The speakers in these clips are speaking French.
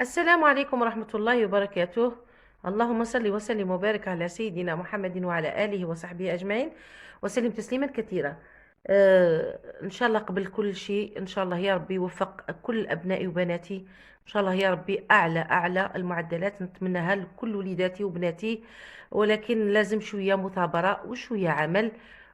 السلام عليكم ورحمة الله وبركاته. اللهم صل وسلم وبارك على سيدنا محمد وعلى آله وصحبه أجمعين وسلم تسليما كثيرا. إن شاء الله قبل كل شيء إن شاء الله يا ربي يوفق كل أبنائي وبناتي، إن شاء الله يا ربي أعلى المعدلات نتمناها لكل وليداتي وبناتي، ولكن لازم شوية مثابرة وشوية عمل،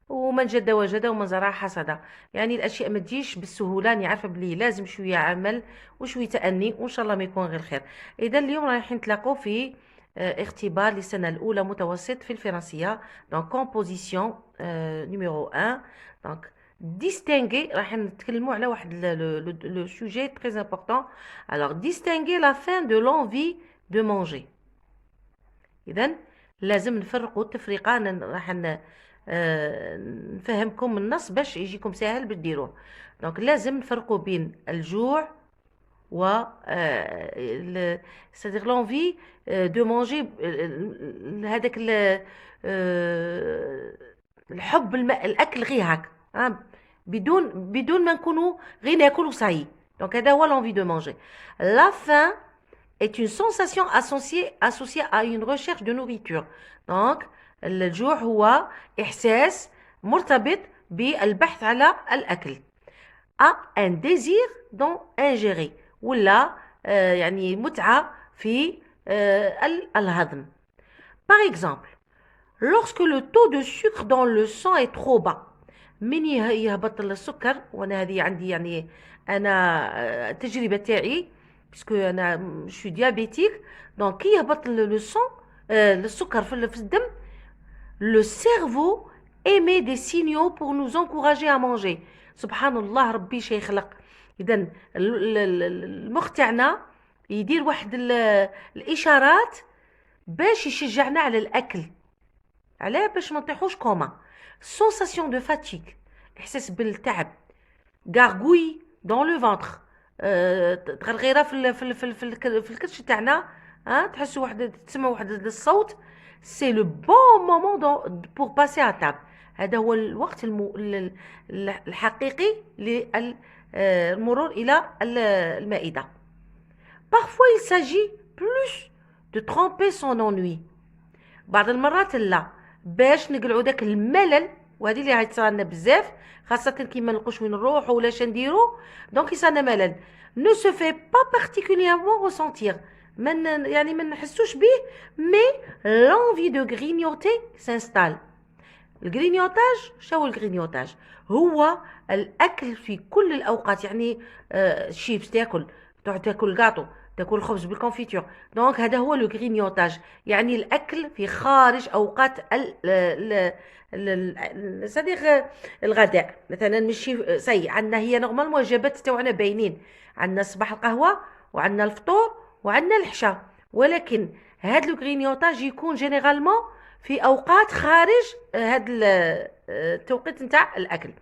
ومن جد وجد ومن زرع حصد. يعني الاشياء ما تجيش بالسهوله، راني عارفه بلي لازم شويه عمل وشويه تاني، وان شاء الله ما يكون غير خير. اذا اليوم رايحين نتلاقوا في اختبار للسنه الاولى متوسط في الفرنسيه، دونك كومبوزيسيون نيميرو 1. دونك distinguer راح نتكلموا على واحد لو سوجي تري امبورطون. alors distinguer la fin de l'envie de manger. اذا لازم نفرقوا التفرقه، راح نفهمكم النص باش يجيكم سهل باش ديروه. دونك لازم نفرقوا بين الجوع و c'est-à-dire l'envie de manger، هذاك الحب الاكل غير هكا، بدون ما نكونوا غير ناكل وصاي. دونك هذا هو l'envie de manger. La faim est une sensation associée à une recherche de nourriture. Donc الجوع هو إحساس مرتبط بالبحث على الأكل. A un désir d'en ingérer، ولا يعني متعة في الهضم. Par exemple, lorsque le taux de sucre dans le sang est trop bas، من يهبط السكر، وانا هذه عندي يعني انا التجربه تاعي باسكو انا شو ديابيتيك. دونك كي يهبط لو سون السكر في الدم، le cerveau émet des signaux pour nous encourager à manger. سبحان الله، ربي شي يخلق. اذا المخ تاعنا يدير واحد الاشارات باش يشجعنا على الاكل. علاه؟ باش ما نطيحوش كوما. sensation de fatigue، احساس بالتعب. gargouille dans le ventre، تغرغيره في الكرش تاعنا، تحسوا واحد، تسمعوا واحد الصوت. c'est le bon moment pour passer à table. هذا هو الوقت الحقيقي للمرور إلى المائدة. parfois il s'agit plus de tromper son ennui. بعض المرات لا، باش نقلعوا داك الملل، وهذه اللي راهي تصرالنا بزاف، خاصة كي ما نلقوش وين نروحوا ولا شنديروا، دونك يصرالنا ملل. ne se fait pas particulièrement ressentir، يعني ما نحسوش به، mais l'envie de grignoter s'installe. الجرينيوتاج، شو الجرينيوتاج؟ هو الاكل في كل الاوقات، يعني شيبس تاكل، تاكل غاطو، تاكل خبز بالكونفيتور. دونك هذا هو لو غرينيوتاج، يعني الاكل في خارج اوقات صديق الغداء. مثلا ماشي سي عندنا هي نورمال وجبات تاعنا باينين، عندنا صباح القهوه وعندنا الفطور وعندنا العشاء، ولكن هذا لو غرينيوتاج يكون جينيرالمون في اوقات خارج هذا التوقيت نتاع الاكل.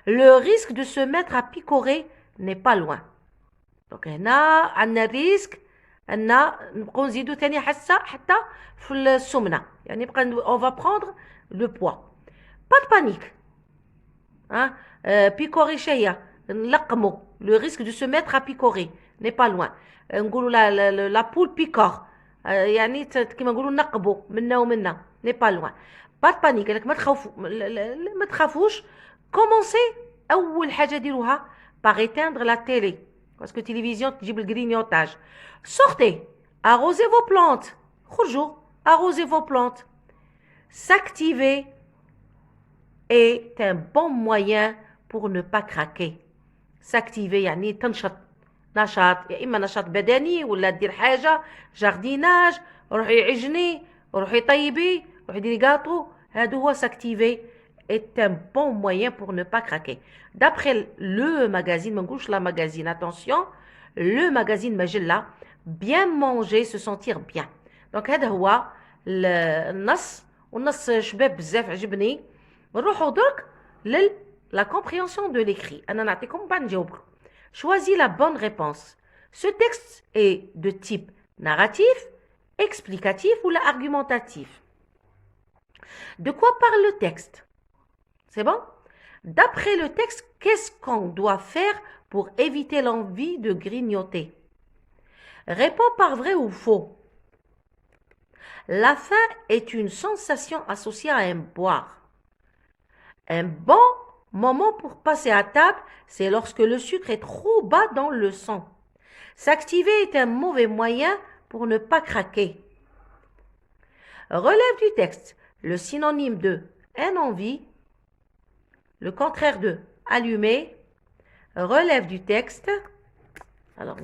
لو ريسك دو سو ميتر ا بيكوري ني با لوان. دونك هنا عندنا الريسك ان نبقاو نزيدو ثاني حتى في السمنه، يعني نبقى اون فا بروندر لو بوا. با د بانيك، بيكوري شهيه نلقمو. لو ريسك دو سو ميتر ا بيكوري ني با لوان. نقولوا لا بول بيكور، يعني كيما نقولوا نقبوا منا ومنا، ني با لوان. با د بانيك، ما تخافوش. كومونسي اول حاجه ديروها باغ éteindre la télé، باسكو التلفزيون تجيب الغرينيوتاج. sortez arrosez vos plantes، خرجوا arrosez vos plantes. s'activer est un bon moyen pour ne pas craquer. s'activer يعني تنشط، نشاط، يا اما نشاط بدني ولا دير حاجه جارديناج، روحي عجني، روحي طيبي، روحي ديري غاطو. هذا هو s'activer est un bon moyen pour ne pas craquer. D'après le magazine، ما نقولش la magazine، attention، le magazine مجلة، bien manger se sentir bien. دونك هذا هو النص، والنص شباب بزاف عجبني. نروحوا درك la compréhension de l'écrit. انا نعطيكم بعد نجاوبكم. Choisis la bonne réponse. Ce texte est de type narratif, explicatif ou argumentatif. De quoi parle le texte? C'est bon? D'après le texte, qu'est-ce qu'on doit faire pour éviter l'envie de grignoter? Réponds par vrai ou faux. La faim est une sensation associée à un boire. Un bon moment pour passer à table, c'est lorsque le sucre est trop bas dans le sang. S'activer est un mauvais moyen pour ne pas craquer. Relève du texte le synonyme de un envie, le contraire de allumer. Relève du texte. Alors,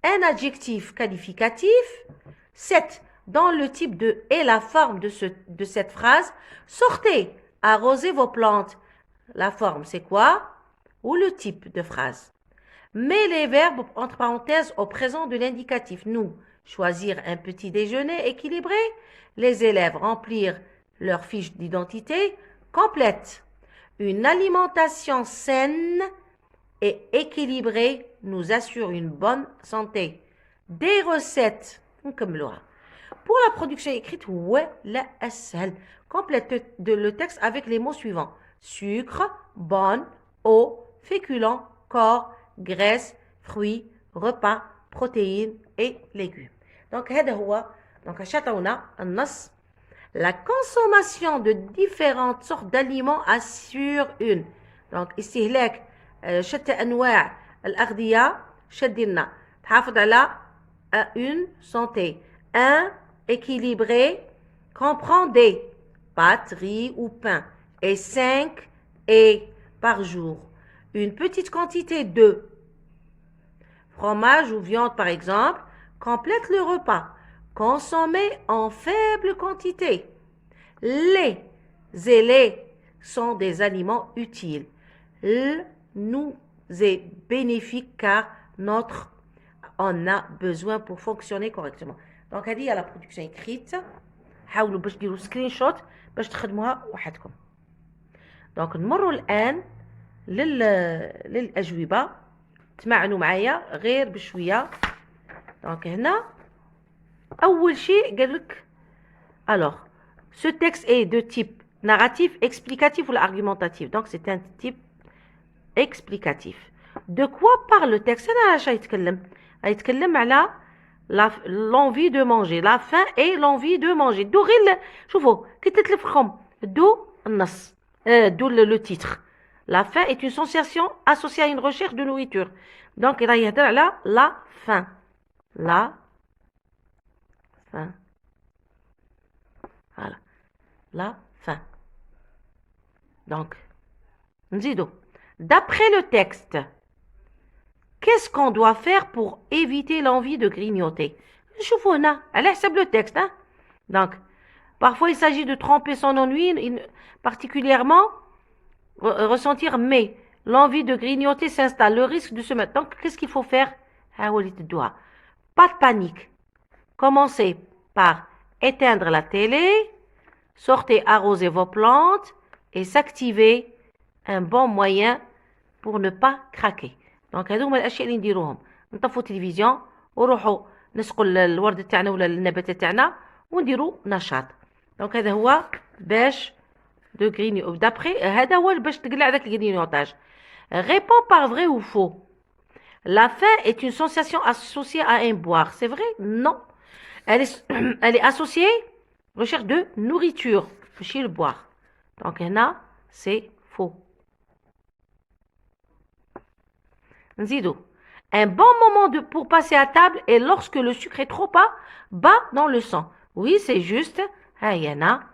un adjectif qualificatif. 7. Dans le type de et la forme de cette phrase, sortez, arrosez vos plantes. La forme, c'est quoi? Ou le type de phrase. Mets les verbes entre parenthèses au présent de l'indicatif. Nous, choisir un petit déjeuner équilibré. Les élèves remplir leur fiche d'identité complète. Une alimentation saine et équilibrée nous assure une bonne santé. Des recettes. Pour la production écrite, complète le texte avec les mots suivants. Sucre, bonne, eau, féculent, corps, graisse, fruits, repas, protéines et légumes. Donc, la consommation de différentes sortes d'aliments assure une. Donc, استهلاك شتى أنواع الأغذية شدينا تحافظ على une santé. Un équilibré comprend des pâtes, riz ou pain et 5 et par jour. Une petite quantité de fromage ou viande, par exemple, complète le repas. Consommé en faible quantité. Les élais sont des aliments utiles. Nous est bénéfique car notre on a besoin pour fonctionner correctement. Donc هذه هي la production écrite. حاولوا باش ديروا سكرين شوت باش تخدموها وحدكم. دونك نمروا الان للاجوبه. تمعنوا معايا غير بشويه. دونك هنا اول شيء قال لك alors ce texte est de type narratif, explicatif ou argumentatif. Donc c'est un type explicatif. De quoi parle le texte? أنا علاش يتكلم على l'envie de manger, la faim et l'envie de manger. دو غير شوفوا كي تتلفخم دو النص دو le titre. La faim est une sensation associée à une recherche de nourriture. Donc راه يهضر على la faim. La faim. Voilà. La faim. Donc نزيدو. D'après le texte, qu'est-ce qu'on doit faire pour éviter l'envie de grignoter? شوفوا هنا على حسب le texte. Hein? Donc, parfois il s'agit de tromper son ennui, particulièrement ressentir, mais l'envie de grignoter s'installe, le risque de se mettre. Donc, qu'est-ce qu'il faut faire? Pas de panique. Commencez par éteindre la télé, sortez arroser vos plantes et s'activer un bon moyen pour ne pas craquer. دونك هذو هما الاشياء اللي نديروهم. نطفوا التلفزيون وروحوا نسقوا الورد تاعنا ولا النباتات تاعنا ونديروا نشاط. دونك هذا هو باش دو غرينيو. دابخي هذا هو باش تقلع داك الغرينيوطاج. Réponds par vrai ou faux. La faim est une sensation associée à un boire. C'est vrai? Non. Elle est associée recherche de nourriture chez le boire. Donc هنا c'est faux. نزيدو. Un bon moment pour passer à table est lorsque le sucre est trop bas dans le sang. Oui, c'est juste. هاينا.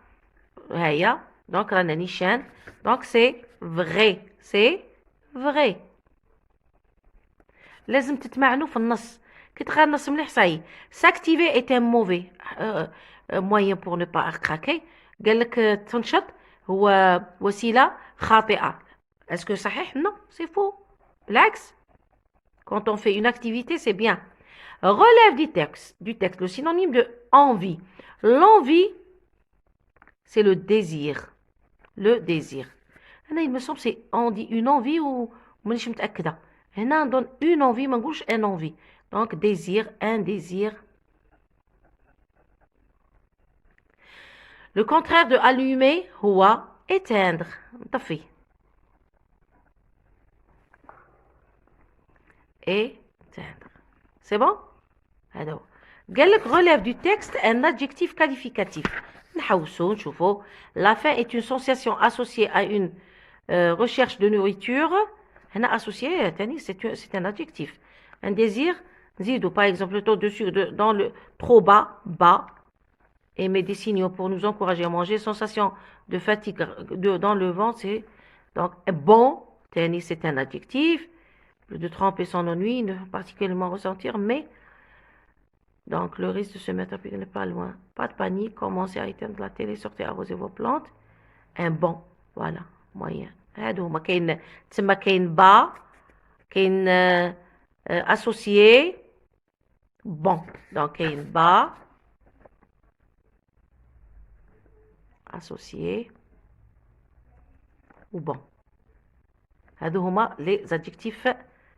هايا. Donc رانا نيشان. Donc c'est vrai. C'est vrai. لازم تتمعنوا في النص. كي تقرا النص مليح صاي. S'activer est un mauvais moyen pour ne pas craquer. قال لك تنشط هو وسيلة خاطئة. Est-ce que صحيح? Non, c'est faux. بالعكس. Quand on fait une activité, c'est bien. Relève du texte, le synonyme de envie. L'envie, c'est le désir. Le désir. Il me semble c'est on dit une envie ou مانيش متأكدة. هنا on donne une envie, ما نقولش un envie. Donc désir, un désir. Le contraire de allumer, هو éteindre. نطفي. éteindre. C'est bon? هذا هو. قال لك relève du texte un adjectif qualificatif. نحوسو نشوفو. La faim est une sensation associée à une recherche de nourriture. هنا associé تاني c'est un adjectif. Un désir نزيدو par exemple le taux de sucre dans le trop bas, bas. Émet des signaux pour nous encourager à manger. Sensation de fatigue dans le ventre, c'est donc bon. تاني c'est un adjectif. Plus de tremper son ennui, ne particulièrement ressentir, mais donc le risque de se mettre à pied n'est pas loin. Pas de panique, commencez à éteindre la télé, sortez arroser vos plantes. Un bon, voilà, moyen. هادو هما كاين تسمى كاين با كاين associé bon. Donc كاين با associé ou bon. هادو هما les adjectifs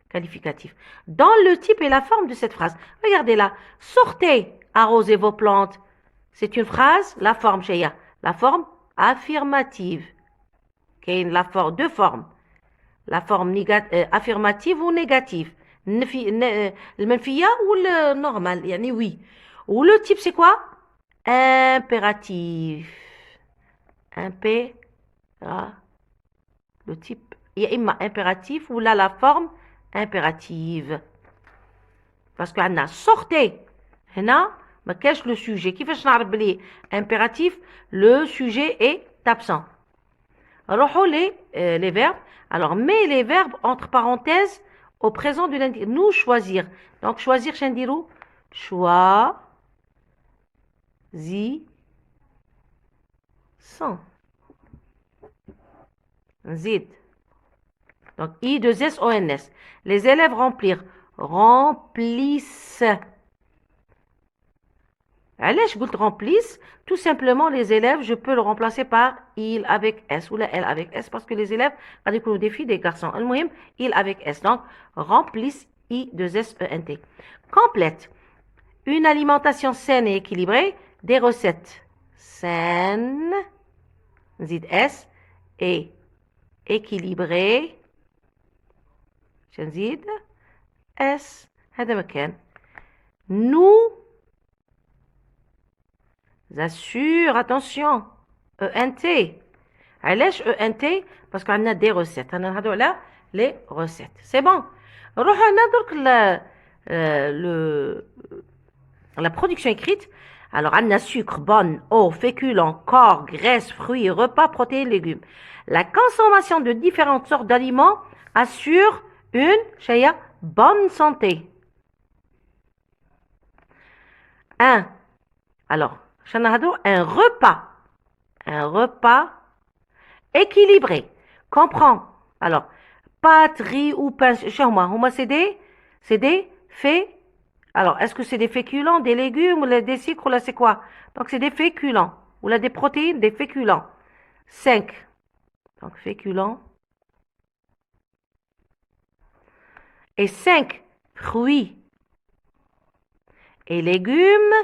qualificatif. Dans le type et la forme de cette phrase. Regardez là. Sortez, arrosez vos plantes. C'est une phrase, la forme, Cheya. La forme affirmative. La forme, deux formes. La forme affirmative ou négative. Le menfiya ou le normal. Yani oui. Ou le type, c'est quoi? Impératif. Le type, il y a imma impératif ou là la forme impérative. Parce qu'on a sortez. هنا ما كاش le sujet. كيفاش نعرف بلي impératif le sujet est absent. نروحوا les verbes. Alors mets les verbes entre parenthèses au présent de l'indicatif. Nous choisir. Donc choisir شنو نديرو choisissant. نزيد. Donc, I2SONS. Les élèves remplissent. Allez, je remplissent. Tout simplement, les élèves, je peux le remplacer par il avec S ou la elle avec S parce que les élèves, avec le défi des garçons. Al-Muhim, il avec S. Donc, remplissent I2SENT. Complète. Une alimentation saine et équilibrée. Des recettes saines. Zid S. Et équilibrées. نزيد اس هذا مكان nous assure attention ENT علاش ENT parce qu'on a des recettes انا نهضروا على les recettes c'est bon نروحوا هنا درك la production écrite alors on a sucre bonne eau féculents corps graisse fruits repas protéines légumes la consommation de différentes sortes d'aliments assure une شيء bonne santé. Alors, un repas équilibré. Comprends. Alors, pâtes, riz ou pain. C'est des faits. Alors, est-ce que c'est des féculents, des légumes, ou des sucres, ou là c'est quoi? Donc, c'est des féculents. Ou là des protéines, des féculents. 5. Donc, féculents. Et 5 fruits et légumes,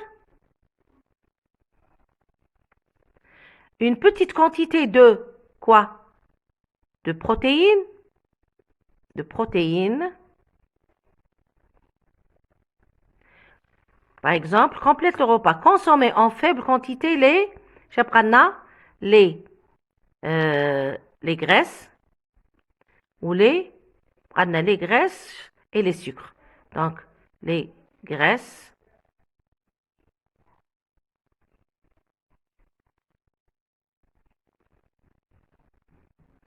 une petite quantité de quoi? De protéines. Par exemple, complète le repas. Consommer en faible quantité les graisses ou les graisses et les sucres. Donc, les graisses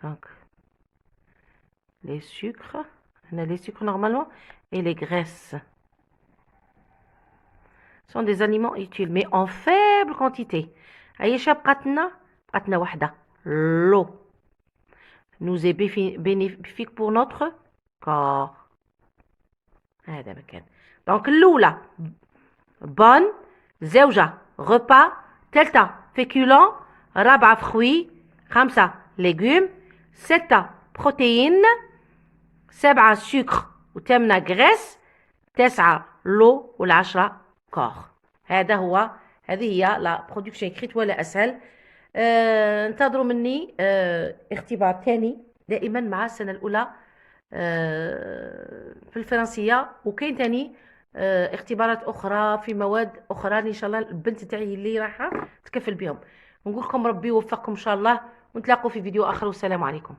donc les sucres, on a les sucres normalement et les graisses sont des aliments utiles mais en faible quantité. Aïcha pratna wahda l'eau nous est bénéfique pour notre corps. Donc l'oula bonne زوجة repas تلتا féculent رابعة fruits خمسة légumes ستة protéines سبعة sucre وثامنة graisse تسعة l'eau والعشرة corps. هذه هي la production écrite ولا أسهل. انتظروا مني اختبار تاني دائما مع السنة الأولى في الفرنسيه. وكاين تاني اختبارات اخرى في مواد اخرى ان شاء الله البنت تاعي اللي رايحه تكفل بهم. ونقول لكم ربي يوفقكم ان شاء الله، ونتلاقوا في فيديو اخر، والسلام عليكم.